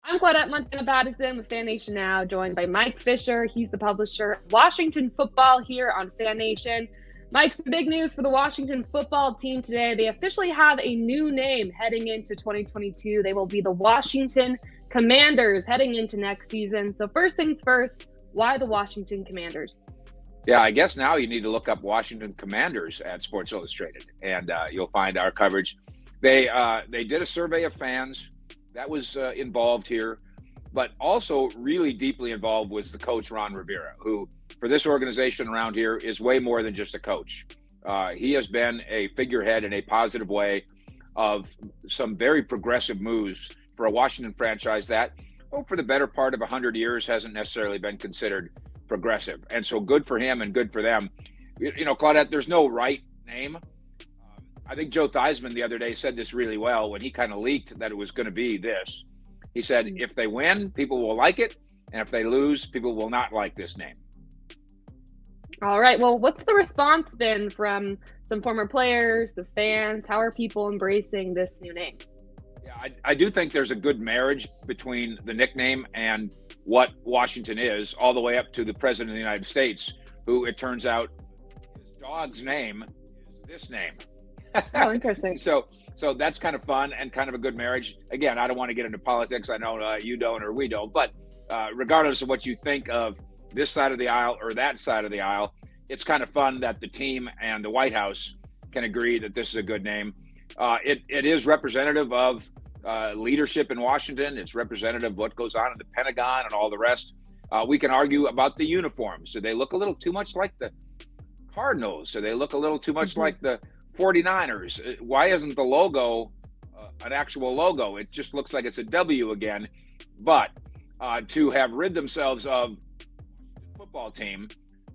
I'm Claudette Montana-Pattison with Fan Nation Now, joined by Mike Fisher. He's the publisher of Washington Football here on Fan Nation. Mike, some big news for the Washington football team today. They officially have a new name heading into 2022. They will be the Washington Commanders heading into next season. So first things first, why the Washington Commanders? Yeah, I guess now you need to look up Washington Commanders at Sports Illustrated, and you'll find our coverage. They did a survey of fans that was involved here, but also really deeply involved was the coach, Ron Rivera, who for this organization around here is way more than just a coach. He has been a figurehead in a positive way of some very progressive moves for a Washington franchise that, for the better part of 100 years, hasn't necessarily been considered progressive. And so good for him and good for them. You know, Claudette, there's no right name. I think Joe Theismann the other day said this really well when he kind of leaked that it was going to be this. He said, if they win, people will like it. And if they lose, people will not like this name. All right. Well, what's the response been from some former players, the fans? How are people embracing this new name? Yeah, I do think there's a good marriage between the nickname and what Washington is, all the way up to the president of the United States, who it turns out his dog's name is this name. Oh, interesting. So that's kind of fun and kind of a good marriage. Again, I don't want to get into politics. I know you don't or we don't, but regardless of what you think of this side of the aisle or that side of the aisle, it's kind of fun that the team and the White House can agree that this is a good name. It is representative of leadership in Washington. It's representative of what goes on in the Pentagon and all the rest. We can argue about the uniforms. Do they look a little too much like the Cardinals? Do they look a little too much like the 49ers? Why isn't the logo an actual logo? It just looks like it's a W again. But to have rid themselves of the football team,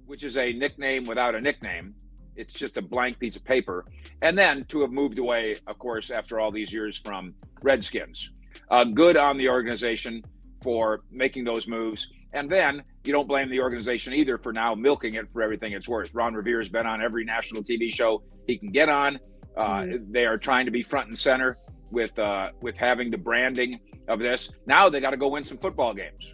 which is a nickname without a nickname, it's just a blank piece of paper. And then to have moved away, of course, after all these years from Redskins. Good on the organization for making those moves. And then you don't blame the organization either for now milking it for everything it's worth. Ron Rivera's been on every national TV show he can get on. They are trying to be front and center with having the branding of this. Now they got to go win some football games.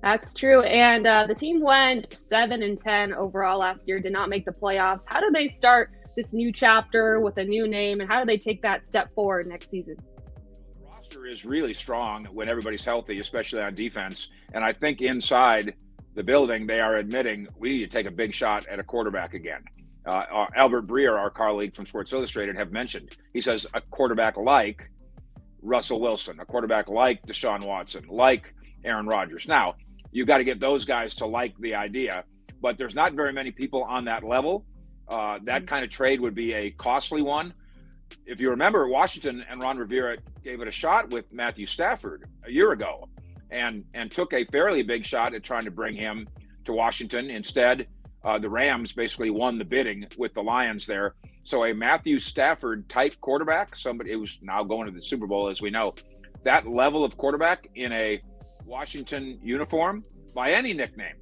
That's true. And the team went 7-10 overall last year, did not make the playoffs. How do they start this new chapter with a new name, and how do they take that step forward next season? The roster is really strong when everybody's healthy, especially on defense. And I think inside the building, they are admitting we need to take a big shot at a quarterback again. Albert Breer, our colleague from Sports Illustrated, have mentioned, he says a quarterback like Russell Wilson, a quarterback like Deshaun Watson, like Aaron Rodgers. Now, you've got to get those guys to like the idea, but there's not very many people on that level. That kind of trade would be a costly one. If you remember, Washington and Ron Rivera gave it a shot with Matthew Stafford a year ago and took a fairly big shot at trying to bring him to Washington. Instead, the Rams basically won the bidding with the Lions there. So a Matthew Stafford type quarterback, somebody who's now going to the Super Bowl, as we know, that level of quarterback in a Washington uniform by any nickname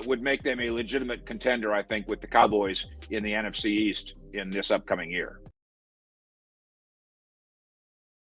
would make them a legitimate contender, I think, with the Cowboys in the NFC East in this upcoming year.